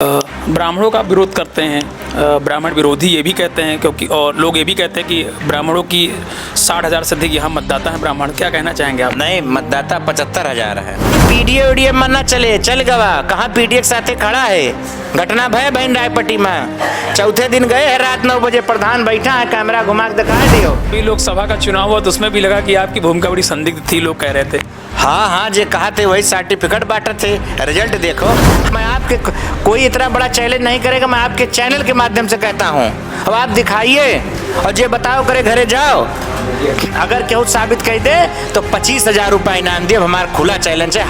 ब्राह्मणों का विरोध करते हैं, ब्राह्मण विरोधी ये भी कहते हैं, क्योंकि और लोग ये भी कहते हैं कि ब्राह्मणों की 60,000 से अधिक यहाँ मतदाता हैं ब्राह्मण। क्या कहना चाहेंगे आप? नहीं, मतदाता 75,000 है। पीडीए उडीए मना चले चल गवा कहाँ पीडीए के साथे खड़ा है। घटना भय बहन रायपट्टी में चौथे दिन गए हैं रात 9 बजे, प्रधान बैठा है, कैमरा घुमा के दिखा दियो। अभी लोकसभा का चुनाव हुआ तो उसमें भी लगा कि आपकी भूमिका बड़ी संदिग्ध थी, लोग कह रहे थे। हाँ, जो कहा थे वही सर्टिफिकेट बांटे थे। रिजल्ट देखो, मैं आपके कोई इतना बड़ा चैलेंज नहीं करेगा, मैं आपके चैनल के माध्यम से कहता हूँ। अब आप दिखाइए और जे बताओ करे घरे जाओ, अगर केहू साबित कर दे तो 25,000 रुपये इनाम दिए। हमारा खुला चैलेंज है,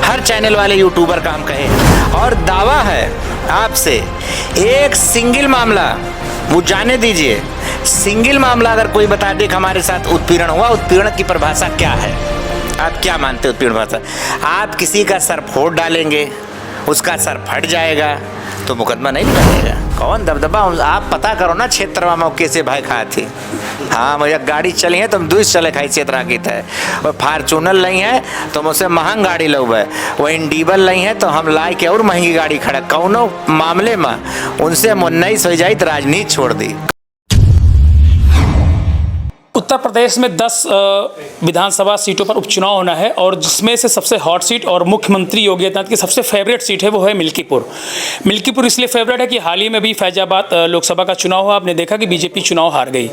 हर चैनल वाले यूट्यूबर का हम कहे। और दावा है आपसे, एक सिंगल मामला वो जाने दीजिए, सिंगल मामला अगर कोई बता दे कि हमारे साथ उत्पीड़न हुआ, उत्पीड़न की परिभाषा क्या है, आप क्या मानते हो उत्पीड़न भाषा? आप किसी का सर फोड़ डालेंगे, उसका सर फट जाएगा तो मुकदमा नहीं लगेगा। कौन दबदबा, आप पता करो ना क्षेत्र में कैसे भाई खाए थे। हाँ, मुझे गाड़ी चली है तुम दूस चले खाई क्षेत्र की है, और फार्चूनर नहीं है तो मुझसे महंग गाड़ी लो है, वो इंडिबल नहीं है तो हम लाई के और महंगी गाड़ी खड़ा। कौनो मामले में उनसे मुन्नईस हो जाए तो राजनीति छोड़ दी। उत्तर प्रदेश में 10 विधानसभा सीटों पर उपचुनाव होना है और जिसमें से सबसे हॉट सीट और मुख्यमंत्री योगी आदित्यनाथ की सबसे फेवरेट सीट है वो है मिल्कीपुर। मिल्कीपुर इसलिए फेवरेट है कि हाल ही में भी फैजाबाद लोकसभा का चुनाव हुआ, आपने देखा कि बीजेपी चुनाव हार गई।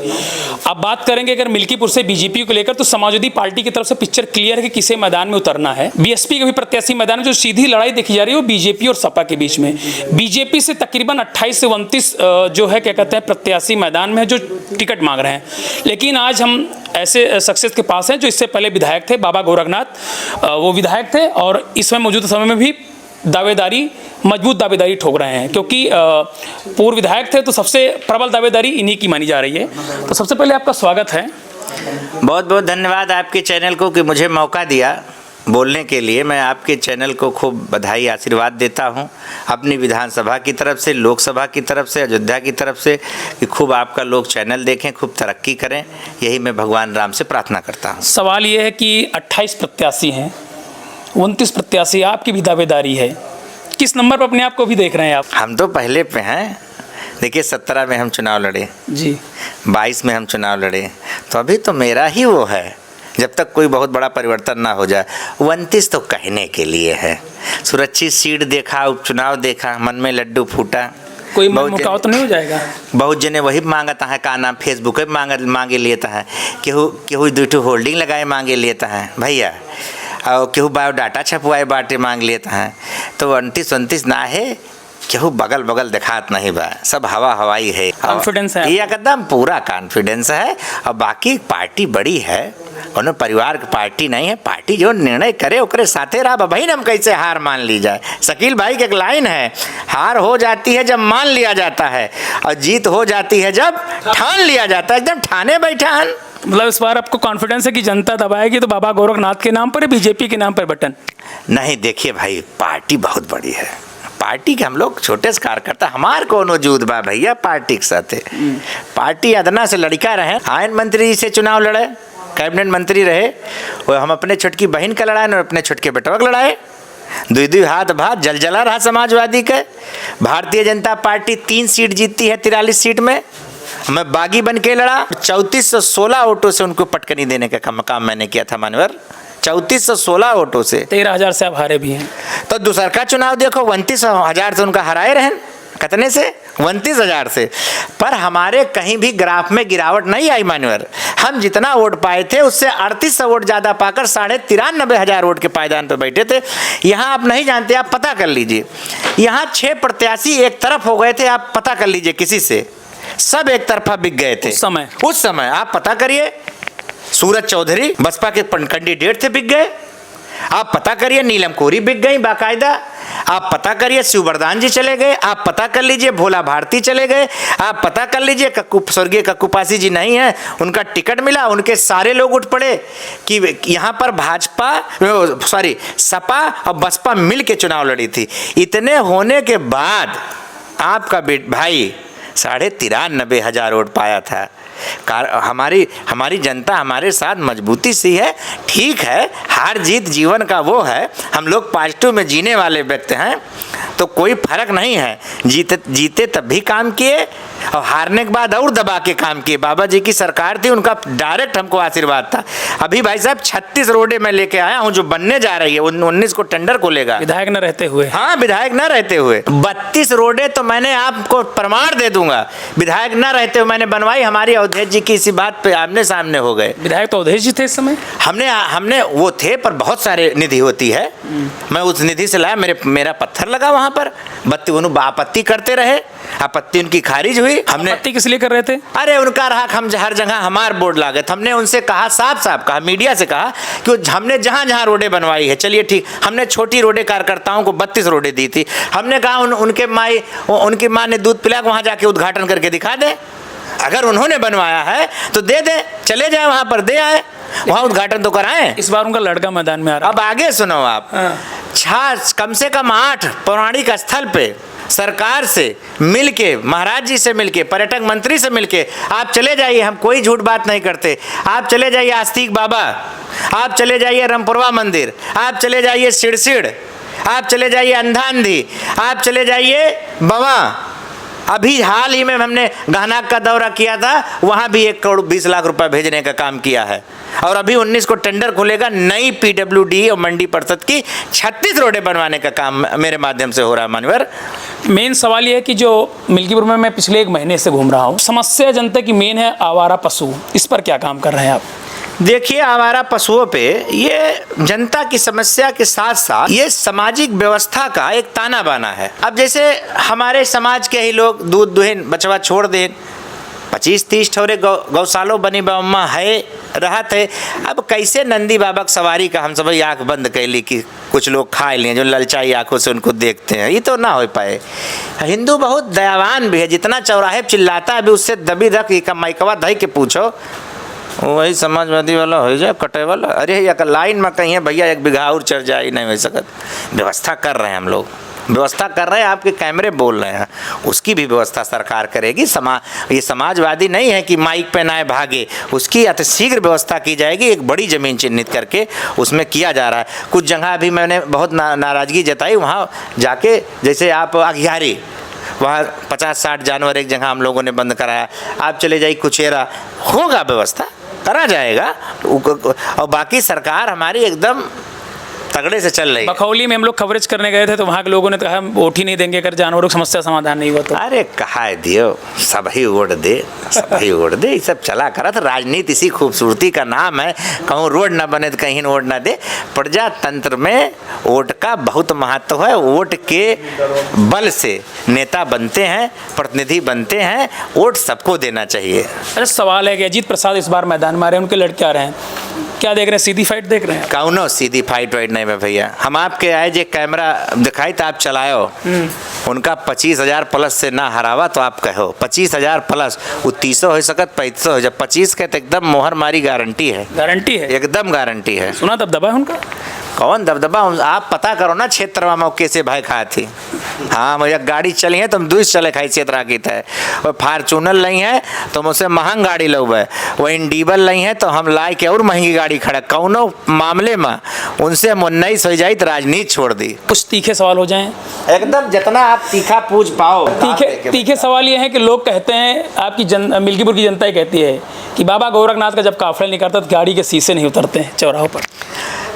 अब बात करेंगे अगर मिल्कीपुर से बीजेपी को लेकर, तो समाजवादी पार्टी की तरफ से पिक्चर क्लियर है कि किसे मैदान में उतरना है। बीएसपी के भी प्रत्याशी मैदान में, जो सीधी लड़ाई देखी जा रही है वो बीजेपी और सपा के बीच में। बीजेपी से तकरीबन 28 से 29 जो है क्या कहते हैं प्रत्याशी मैदान में है जो टिकट मांग रहे हैं। लेकिन आज हम ऐसे सक्सेस के पास हैं जो इससे पहले विधायक थे, बाबा गोरखनाथ, वो विधायक थे और इस समय मौजूदा समय में भी मजबूत दावेदारी ठोक रहे हैं, क्योंकि पूर्व विधायक थे तो सबसे प्रबल दावेदारी इन्हीं की मानी जा रही है। तो सबसे पहले आपका स्वागत है। बहुत बहुत धन्यवाद आपके चैनल को कि मुझे मौका दिया बोलने के लिए। मैं आपके चैनल को खूब बधाई आशीर्वाद देता हूं, अपनी विधानसभा की तरफ से, लोकसभा की तरफ से, अयोध्या की तरफ से, कि खूब आपका लोग चैनल देखें, खूब तरक्की करें, यही मैं भगवान राम से प्रार्थना करता हूं। सवाल ये है कि 28 प्रत्याशी हैं, 29 प्रत्याशी, आपकी भी दावेदारी है, किस नंबर पर अपने आप को भी देख रहे हैं आप? हम तो पहले पे हैं। देखिए 17 में हम चुनाव लड़े जी, 22 में हम चुनाव लड़े, तो अभी तो मेरा ही वो है जब तक कोई बहुत बड़ा परिवर्तन ना हो जाए। 29 तो कहने के लिए है। सुरक्षित सीट देखा, उपचुनाव देखा, मन में लड्डू फूटा। कोई मुकाबला तो नहीं हो जाएगा? बहुत जने वही मांगता है, का नाम फेसबुक पे मांगे लेता है, केहू 2 होल्डिंग लगाए मांगे लेता है भैया, और केहू बायोडाटा छपवाए बाटे मांग लेता है। तो 29 ना है, केहू बगल दिखात नहीं बा, सब हवाई है। कॉन्फिडेंस है, ये एकदम पूरा कॉन्फिडेंस है। और बाकी पार्टी बड़ी है, उन्होंने परिवार की पार्टी नहीं है। पार्टी जो निर्णय करे ओकरे साथे रहा। भाई हम कैसे हार मान ली जाए? शकील भाई की एक लाइन है, हार हो जाती है जब मान लिया जाता है और जीत हो जाती है जब ठान लिया जाता है। एकदम ठाने बैठा है। मतलब इस बार आपको कॉन्फिडेंस है कि जनता दबाएगी तो बाबा गोरखनाथ के नाम पर है, बीजेपी के नाम पर बटन? नहीं, देखिए भाई, पार्टी बहुत बड़ी है। पार्टी के हम लोग छोटे से कार्यकर्ता, हमार कोनो जूद बा भैया पार्टी के साथ। पार्टी अदना से लड़का रहे, आयन मंत्री से चुनाव लड़े, कैबिनेट मंत्री रहे, और हम अपने छोटकी बहन का लड़ाए और अपने छोटके बेटवा का लड़ाए। 2 हाथ भात जलजला रहा समाजवादी के। भारतीय जनता पार्टी 3 सीट जीतती है 43 सीट में। मैं बागी बन के लड़ा, 3416 वोटों से उनको पटकनी देने का काम मैंने किया था मानवर। 3416 वोटों से 13,000 से आप हारे भी हैं। तो दूसरा का चुनाव देखो, 29,000 से उनका हराए रहे। कितने से? 29,000 से। पर हमारे कहीं भी ग्राफ में गिरावट नहीं आई मानवर। हम जितना वोट पाए थे उससे 3800 वोट ज़्यादा पाकर 93,500 वोट के पायदान पर बैठे थे। यहाँ आप नहीं जानते, आप पता कर लीजिए। यहाँ 6 प्रत्याशी एक तरफ हो गए थे, आप पता कर लीजिए किसी से। सब एक तरफा बिक गए थे उस समय आप पता करिए। सूरज चौधरी बसपा के कैंडिडेट थे, बिक गए। आप पता करिए, नीलम कोरी बिक गई बाकायदा। आप पता करिए, शिववरदान जी चले गए। आप पता कर लीजिए, भोला भारती चले गए। आप पता कर लीजिए, स्वर्गीय कक्कूपासी जी नहीं है, उनका टिकट मिला। उनके सारे लोग उठ पड़े कि यहाँ पर सपा और बसपा मिल के चुनाव लड़ी थी। इतने होने के बाद आपका भाई 93,500 वोट पाया था। हमारी जनता हमारे साथ मजबूती से है। ठीक है, हार जीत जीवन का वो है, हम लोग पॉजिटिव में जीने वाले व्यक्ति हैं, तो कोई फर्क नहीं है। जीते तब भी काम किए और हारने के बाद और दबा के काम किए। बाबा जी की सरकार थी, उनका डायरेक्ट हमको आशीर्वाद था। अभी भाई साहब 36 रोडें मैं लेके आया हूँ जो बनने जा रही है, 19 को टेंडर खुलेगा विधायक न रहते हुए। हाँ, विधायक न रहते हुए 32 रोडें तो मैंने आपको प्रमाण दे दूंगा, विधायक न रहते हुए मैंने बनवाई। हमारी अवधेश जी की इसी बात पे आमने सामने हो गए। विधायक तो अवधेश जी थे इस समय। हमने वो थे, पर बहुत सारे निधि होती है, मैं उस निधि से लाया। मेरा पत्थर लगा वहां पर, आपत्ति करते रहे, आपत्ति उनकी खारिज हुई। हमने आपत्ति किस लिए कर रहे थे? अरे उनका रहा, हम हर जगह हमार बोर्ड लागत। हमने उनसे कहा, साफ कहा, मीडिया से कहा कि हमने जहां जहां रोडें बनवाई है, चलिए ठीक, हमने छोटी रोडें कार्यकर्ताओं को 32 रोडें दी थी। हमने कहा उनकी माँ ने दूध पिला, वहां जाके उद्घाटन करके दिखा दे। अगर उन्होंने बनवाया है तो दे दे, चले जाए वहां पर, दे आए, वहां उद्घाटन तो कराएं। इस बार उनका लड़का मैदान में आ रहा है। अब आगे सुनो आप। कम से कम 8 पौराणिक स्थल पे सरकार से मिलके, महाराज जी से मिलके, पर्यटक मंत्री से मिलके आप चले जाइए। हम कोई झूठ बात नहीं करते। आप चले जाइए आस्तिक बाबा, आप चले जाइए रामपुरवा मंदिर, आप चले जाइए सिड़सिड़, आप चले जाइए अंधांधी, आप चले जाइए बवा। अभी हाल ही में हमने गहनाक का दौरा किया था, वहाँ भी 1 करोड़ 20 लाख रुपए भेजने का काम किया है। और अभी 19 को टेंडर खुलेगा, नई PWD और मंडी परिषद की 36 रोडें बनवाने का काम मेरे माध्यम से हो रहा है। मानवर, मेन सवाल ये है कि जो मिल्कीपुर में मैं पिछले 1 महीने से घूम रहा हूँ, समस्या जनता की मेन है आवारा पशु। इस पर क्या काम कर रहे हैं आप? देखिए, आवारा पशुओं पे ये जनता की समस्या के साथ साथ ये सामाजिक व्यवस्था का एक ताना बाना है। अब जैसे हमारे समाज के ही लोग दूध दुहेन बचवा छोड़ दें, 25-30 ठोरे गौशालों बनी बाम्मा है रहत है। अब कैसे नंदी बाबा की सवारी का हम सब आँख बंद कैली कि कुछ लोग खा लिए, जो ललचाई आंखों से उनको देखते हैं, ये तो ना हो पाए। हिंदू बहुत दयावान भी है, जितना चौराहे चिल्लाता है अभी उससे दबी धक मैकवा दही के पूछो, वही समाजवादी वाला हो जाए, कटे वाला। अरे या लाइन में कहीं है भैया, 1 बीघा और चढ़ जाए, नहीं हो सकत। व्यवस्था कर रहे हैं हम लोग, व्यवस्था कर रहे हैं। आपके कैमरे बोल रहे हैं, उसकी भी व्यवस्था सरकार करेगी। ये समाजवादी नहीं है कि माइक पे ना भागे, उसकी अतिशीघ्र व्यवस्था की जाएगी। एक बड़ी ज़मीन चिन्हित करके उसमें किया जा रहा है। कुछ जगह अभी मैंने बहुत नाराज़गी जताई, वहाँ जाके जैसे आप अघियारी, वहाँ 50-60 जानवर एक जगह हम लोगों ने बंद कराया। आप चले जाइए कुचेरा, होगा व्यवस्था, करा जाएगा। और बाकी सरकार हमारी एकदम तगड़े से चल रही है। बखौली में हम लोग कवरेज करने गए थे तो वहाँ के लोगों ने कहा हम वोट ही नहीं देंगे अगर जानवरों की समस्या समाधान नहीं हुआ तो। अरे कहा दियो, सब ही वोट दे, सब ही वोट दे, ये सब चला करा। तो राजनीति इसी खूबसूरती का नाम है, कहूँ रोड ना बने तो कहीं वोट ना दे। प्रजातंत्र में वोट का बहुत महत्व है। वोट के बल से नेता बनते हैं, प्रतिनिधि बनते हैं, वोट सबको देना चाहिए। अच्छा, सवाल है कि अजीत प्रसाद इस बार मैदान में आ रहे हैं, उनके लड़के आ रहे हैं, क्या देख रहे हैं? सीधी फाइट देख रहे हैं? कौनो सीधी फाइट वाइट नहीं है भैया। हम आपके आए जे कैमरा दिखाई तो आप चलाओ, उनका 25,000 प्लस से ना हरावा तो आप कहो 25,000 प्लस, वो 30 हो सकत 35 हो, जब 25 के तो एकदम मोहर मारी गारंटी है। गारंटी है? एकदम गारंटी है। सुना दबदबा है उनका? कौन दबदबा? आप पता करो ना क्षेत्र में कैसे भाई खाए थी। हाँ, मुझे गाड़ी चली है तुम दूस चले खाई क्षेत्र की है। और फार्चूनर नहीं है तो मुझसे महंग गाड़ी लोग है, वो इंडीबल नहीं है तो हम लाई के और महंगी गाड़ी खड़ा। कौनो मामले में उनसे हम 19 हो जाए तो राजनीति छोड़ दी। कुछ तीखे सवाल हो जाएं? एकदम जितना आप तीखा पूछ पाओ। तीखे सवाल ये है कि लोग कहते हैं, आपकी मिल्कीपुर की जनता ही कहती है कि बाबा गोरखनाथ का जब काफिला निकलता तो गाड़ी के शीशे नहीं उतरते हैं चौराहों पर।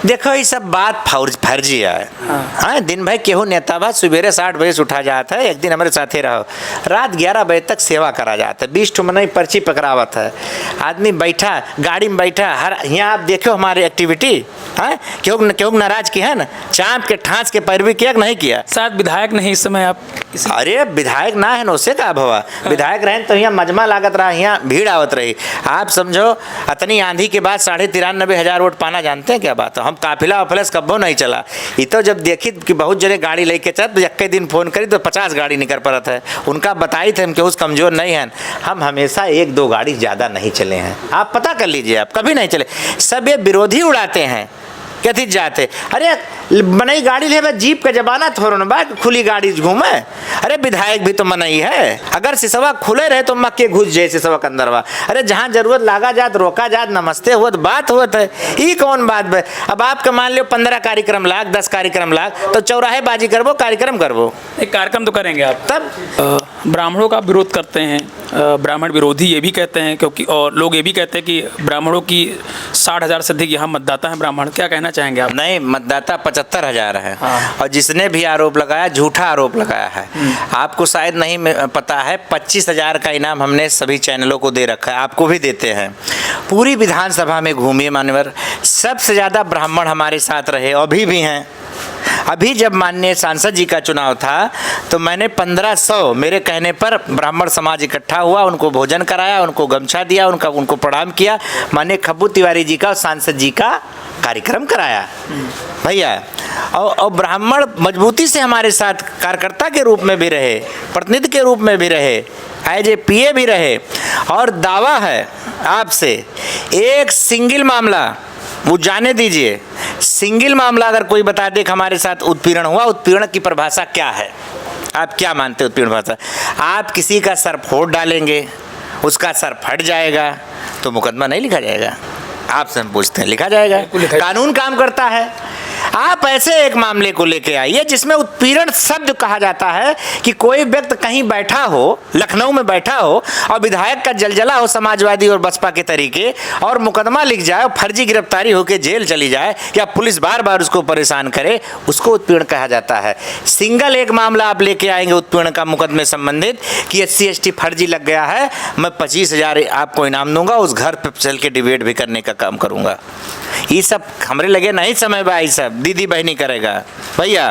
देखो ये सब बात फर्जी है। हाँ, दिन भाई केहू नेता बा सुबेरे 60 बजे से उठा जाता है, एक दिन हमारे साथे रहो, रात 11 बजे तक सेवा करा जाता है, 20 ठो पर्ची पर्ची पकड़ावत है, आदमी बैठा गाड़ी में बैठा। हर यहाँ आप देखो हमारी एक्टिविटी, हाँ क्यों नाराज की है ना, चाँप के ठांस के पैरवी किया नहीं किया। शायद विधायक नहीं इस समय आप? अरे विधायक ना है ना, उससे का भवा। विधायक रहे तो यहाँ मजमा लागत रहा, यहाँ भीड़ आवत रही। आप समझो इतनी आंधी के बाद 93,500 वोट पाना जानते हैं क्या बात है? हम काफिला वाफिला कब्बो नहीं चला। ये तो जब देखी कि बहुत जगह गाड़ी लेके चल तो एक दिन फोन करी तो 50 गाड़ी निकल पड़त है। उनका बताई थे हम कि उस कमजोर नहीं हैं, हम हमेशा 1-2 गाड़ी ज़्यादा नहीं चले हैं। आप पता कर लीजिए, आप कभी नहीं चले। सब ये विरोधी उड़ाते हैं, कथित जाते। अरे बनई गाड़ी ले जीप का जमाना थोड़ा ना बात खुली गाड़ी घूमे। अरे विधायक भी तो मनई है, अगर सिसवा खुले रहे तो मक्के घुस जाए सिसवा के अंदरवा। अरे जहाँ जरूरत लागा जात रोका जात नमस्ते हुआ बात हुआ है, ये कौन बात है। अब आपका मान लो 15 कार्यक्रम लाख 10 कार्यक्रम लाख तो चौराहे बाजी करबो कार्यक्रम करबो, एक कार्यक्रम तो करेंगे आप। तब ब्राह्मणों का विरोध करते हैं, ब्राह्मण विरोधी ये भी कहते हैं, क्योंकि और लोग ये भी कहते हैं कि ब्राह्मणों की 60,000 से अधिक यहाँ मतदाता हैं ब्राह्मण। क्या कहना चाहेंगे आप? नहीं, मतदाता 75,000 है। हाँ। और जिसने भी आरोप लगाया झूठा आरोप लगाया है। आपको शायद नहीं पता है 25,000 का इनाम हमने सभी चैनलों को दे रखा है, आपको भी देते हैं। पूरी विधानसभा में घूमिए मान्यवर, सबसे ज़्यादा ब्राह्मण हमारे साथ रहे, अभी भी हैं। अभी जब माननीय सांसद जी का चुनाव था तो मैंने 1500 मेरे कहने पर ब्राह्मण समाज इकट्ठा हुआ, उनको भोजन कराया, उनको गमछा दिया, उनको प्रणाम किया, माननीय खब्बू तिवारी जी का और सांसद जी का कार्यक्रम कराया भैया। और ब्राह्मण मजबूती से हमारे साथ कार्यकर्ता के रूप में भी रहे, प्रतिनिधि के रूप में भी रहे, एज ए पीए भी रहे। और दावा है आपसे, एक सिंगल मामला वो जाने दीजिए, सिंगल मामला अगर कोई बता दे कि हमारे साथ उत्पीड़न हुआ, उत्पीड़न की परिभाषा क्या है, आप क्या मानते हैं उत्पीड़न भाषा? आप किसी का सर फोड़ डालेंगे, उसका सर फट जाएगा तो मुकदमा नहीं लिखा जाएगा? आपसे हम पूछते हैं, लिखा जाएगा? कानून काम करता है। आप ऐसे एक मामले को लेके आइए जिसमें उत्पीड़न शब्द कहा जाता है कि कोई व्यक्ति कहीं बैठा हो, लखनऊ में बैठा हो और विधायक का जलजला हो समाजवादी और बसपा के तरीके, और मुकदमा लिख जाए और फर्जी गिरफ्तारी होकर जेल चली जाए या पुलिस बार बार उसको परेशान करे, उसको उत्पीड़न कहा जाता है। सिंगल एक मामला आप लेके आएंगे उत्पीड़न का मुकदमे संबंधित कि SC ST फर्जी लग गया है, मैं 25,000 आपको इनाम दूंगा, उस घर पर चल के डिबेट भी करने का काम करूंगा। ये सब हमरे लगे नहीं समय भाई, सब दीदी बहनी करेगा भैया।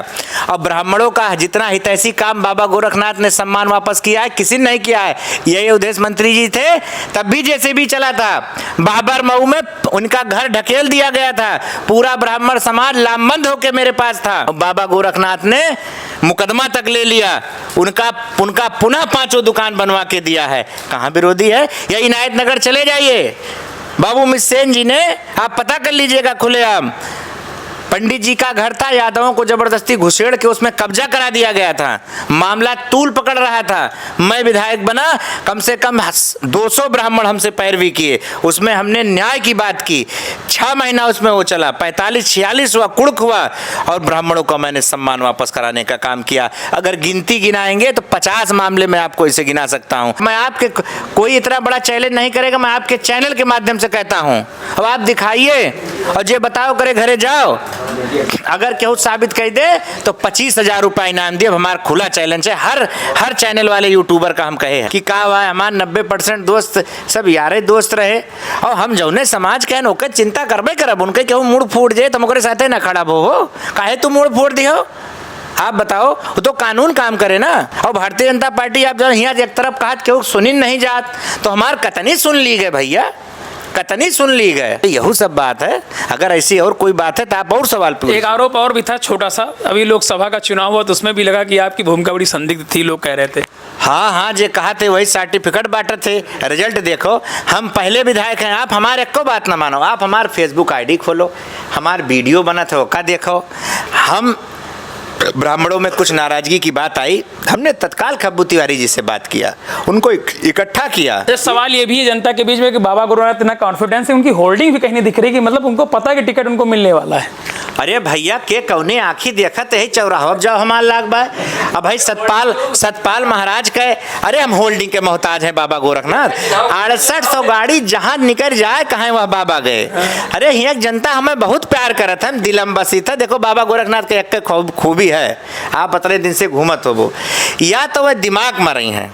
अब ब्राह्मणों का जितना हितैषी काम बाबा गोरखनाथ ने सम्मान वापस किया है, किसी ने नहीं किया है। ये उद्देश्य मंत्री जी थे तब भी जैसे भी चला था, बाबर मऊ में उनका घर ढकेल दिया गया था, पूरा ब्राह्मण समाज लामबंद होकर मेरे पास था, बाबा गोरखनाथ ने मुकदमा तक ले लिया, उनका पुनः 5 दुकान बनवा के दिया है। कहाँ विरोधी है? या इनायत नगर चले जाइए, बाबू मिसेन जी ने, आप पता कर लीजिएगा खुलेआम, पंडित जी का घर था, यादवों को जबरदस्ती घुसेड़ के उसमें कब्जा करा दिया गया था, मामला तूल पकड़ रहा था। मैं विधायक बना, कम से कम 200 ब्राह्मण हमसे पैरवी किए, उसमें हमने न्याय की बात की, 6 महीना उसमें वो चला, 45-46 हुआ, कुड़क हुआ, और ब्राह्मणों का मैंने सम्मान वापस कराने का काम किया। अगर गिनती गिनाएंगे तो 50 मामले में आपको इसे गिना सकता हूँ। मैं आपके कोई इतना बड़ा चैलेंज नहीं करेगा, मैं आपके चैनल के माध्यम से कहता हूँ, अब आप दिखाइए और जे बताओ करे घरे जाओ, अगर केहू साबित कर दे तो 25,000 रुपया इनाम दिए। हमारा खुला चैलेंज है, हर चैनल वाले यूट्यूबर का हम कहे हैं कि का हुआ है, हमारे 90% दोस्त सब यारे दोस्त रहे, और हम जौने समाज के ओकर चिंता करबे करब, उनके केहू मूड फूट जाए तो ओकरे साथे ना खड़ा हो, काहे तू मूड फूट दियो? आप बताओ, वो तो कानून काम करे ना। और भारतीय जनता पार्टी आप जब यहाँ एक तरफ कहा केहू सुनी नहीं जात तो हमार कतनी सुन ली गए भैया, कतनी सुन ली गए। यही सब बात है, अगर ऐसी और कोई बात है तो आप और सवाल पूछिए। एक आरोप और भी था छोटा सा, अभी लोकसभा का चुनाव हुआ तो उसमें भी लगा कि आपकी भूमिका बड़ी संदिग्ध थी, लोग कह रहे थे। हाँ, जे कहा थे वही सर्टिफिकेट बांटे थे, रिजल्ट देखो, हम पहले विधायक हैं। आप हमारे को बात ना मानो, आप हमारे फेसबुक ID खोलो, हमारे वीडियो बना था वो देखो। हम ब्राह्मणों में कुछ नाराजगी की बात आई, हमने तत्काल खब्बू तिवारी जी से बात किया, उनको इकट्ठा किया। सवाल ये भी है जनता के बीच में कि बाबा गोरखनाथ इतना कॉन्फिडेंस है, उनकी होल्डिंग भी कहीं नहीं दिख रही कि मतलब उनको पता है कि टिकट उनको मिलने वाला है। अरे भैया के कौने आँखी देखत है चौराहा जाओ हमार लाग बाय। अब भाई सतपाल महाराज कहे अरे हम होल्डिंग के मोहताज हैं बाबा गोरखनाथ, 6800 गाड़ी जहाँ निकल जाए कहाँ वह बाबा गए। अरे यहाँ जनता हमें बहुत प्यार करत है, दिलम बसी था। देखो बाबा गोरखनाथ के एक खूबी है, आप 15 दिन से घूमत हो वो, या तो वह दिमाग में रही हैं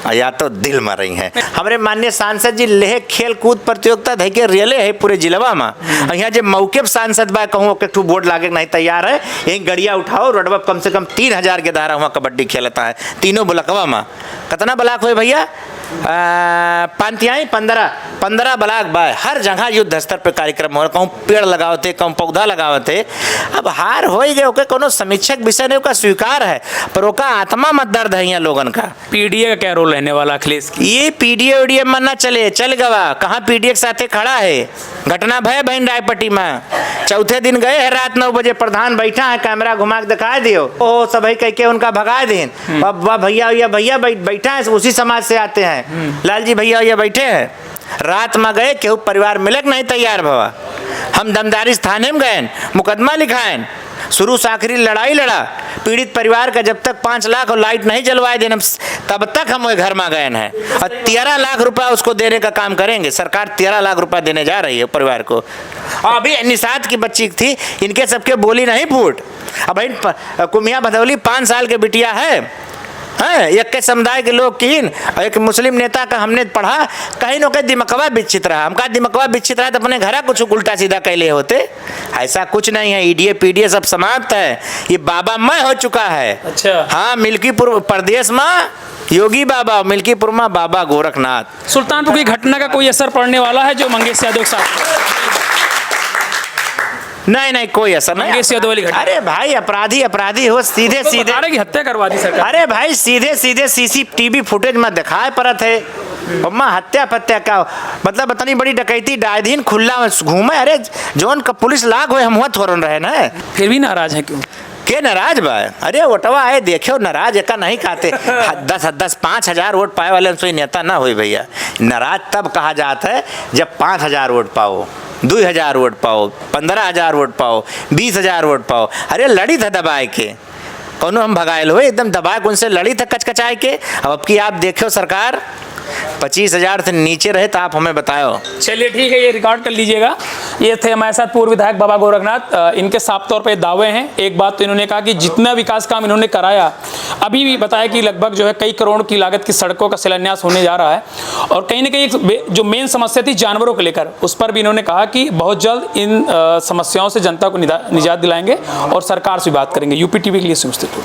या तो दिल में रही हैं। हमारे माननीय सांसद जी लेह खेल कूद प्रतियोगिता धै के रियले है पूरे जिलवा में, और यहाँ जब मौके सांसद बा कहूँ एक ठू बोर्ड लागे नहीं तैयार है, यही गड़िया उठाओ रोडवा कम से कम 3000 के धारा वहाँ कबड्डी खेलता है तीनों बुलकवा में। कितना ब्लॉक हुए भैया? 15 ब्लॉक बाय हर जगह युद्ध स्तर पे कार्यक्रम हो रहा। कहूँ पेड़ लगाओ थे, कहूँ पौधा लगाओ थे। अब हार हो ही गए, ओके कोनो समीक्षक विषय ने ओका स्वीकार है, पर ओका आत्मा मत दर्द है यहाँ लोगन का। पीडीए का क्या रोल रहने वाला अखिलेश की? ये पीडीए उडीए मन ना चल गवा, कहाँ पीडीए के साथे खड़ा है। घटना भय बहन रायपट्टी में, चौथे दिन गए हैं रात 9 बजे, प्रधान बैठा है, कैमरा घुमा के दिखा दियो, ओ सभी कह के उनका भगा दें। वाह भैया भैया बैठा है, उसी समाज से आते हैं। लालजी भैया बैठे हैं, रात में गए, केहू परिवार मिलक नहीं तैयार भवा। हम दमदारी थाने में गए, मुकदमा लिखाएं, शुरू से आखिरी लड़ाई लड़ा। पीड़ित परिवार का जब तक 5 लाख और लाइट नहीं जलवाए देना, तब तक हम घर में गए हैं। और 13 लाख रुपया उसको देने का काम करेंगे। सरकार 13 लाख रुपया देने जा रही है परिवार को। और अभी निषाद की बच्ची थी, इनके सबके बोली नहीं फूट। अब भाई कुमिया भदौली 5 साल के बिटिया है, एक के समुदाय के लोग की, एक मुस्लिम नेता का हमने पढ़ा, कहीं न कहीं दिमकवा विचित रहा। हमका दिमकवा विचित रहा तो अपने घर कुछ उल्टा सीधा कैले होते। ऐसा कुछ नहीं है, ईडीए पीडीए सब समाप्त है। ये बाबा मैं हो चुका है। अच्छा। हाँ, मिल्कीपुर प्रदेश में योगी बाबा, मिल्कीपुर में बाबा गोरखनाथ। सुल्तानपुर की घटना का कोई असर पड़ने वाला है जो मंगेश यादव के साथ? नहीं कोई असर नहीं। मंगेश यादव वाली घटना। अरे भाई अपराधी हो, सीधे की हत्या करवा दी सरकार। अरे भाई सीधे सीसीटीवी फुटेज में दिखाए परत है। हत्या पत्या का मतलब इतनी बड़ी डकैती, डाय दिन खुला घूमे। अरे जोन का पुलिस लाग हुए, हम हुआ थोरन रहे ना, फिर भी नाराज है क्यों? के नाराज बा? अरे वोटवा है, देखो नाराज एक नहीं खाते। 5,000 वोट पाए वाले से नेता ना हुई भैया। नाराज तब कहा जाता है जब 5,000 वोट पाओ, 2,000 वोट पाओ, 15,000 वोट पाओ, 20,000 वोट पाओ। अरे लड़ी था दबाए के, कौनो हम भगायल हो एकदम दबाए उनसे लड़ी था कचकचाए के। अब की आप देखो सरकार 25,000 से नीचे रहे तो आप हमें बताओ। चलिए ठीक है, ये रिकॉर्ड कर लीजिएगा। ये थे हमारे साथ पूर्व विधायक बाबा गोरखनाथ। इनके साफ तौर पे दावे हैं। एक बात तो इन्होंने कहा कि जितना विकास काम इन्होंने कराया, अभी भी बताया कि लगभग जो है कई करोड़ की लागत की सड़कों का शिलान्यास होने जा रहा है। और कहीं ना कहीं एक जो मेन समस्या थी जानवरों को लेकर, उस पर भी इन्होंने कहा कि बहुत जल्द इन समस्याओं से जनता को निजात दिलाएंगे और सरकार से बात करेंगे। यूपी टीवी के लिए सुस्थित।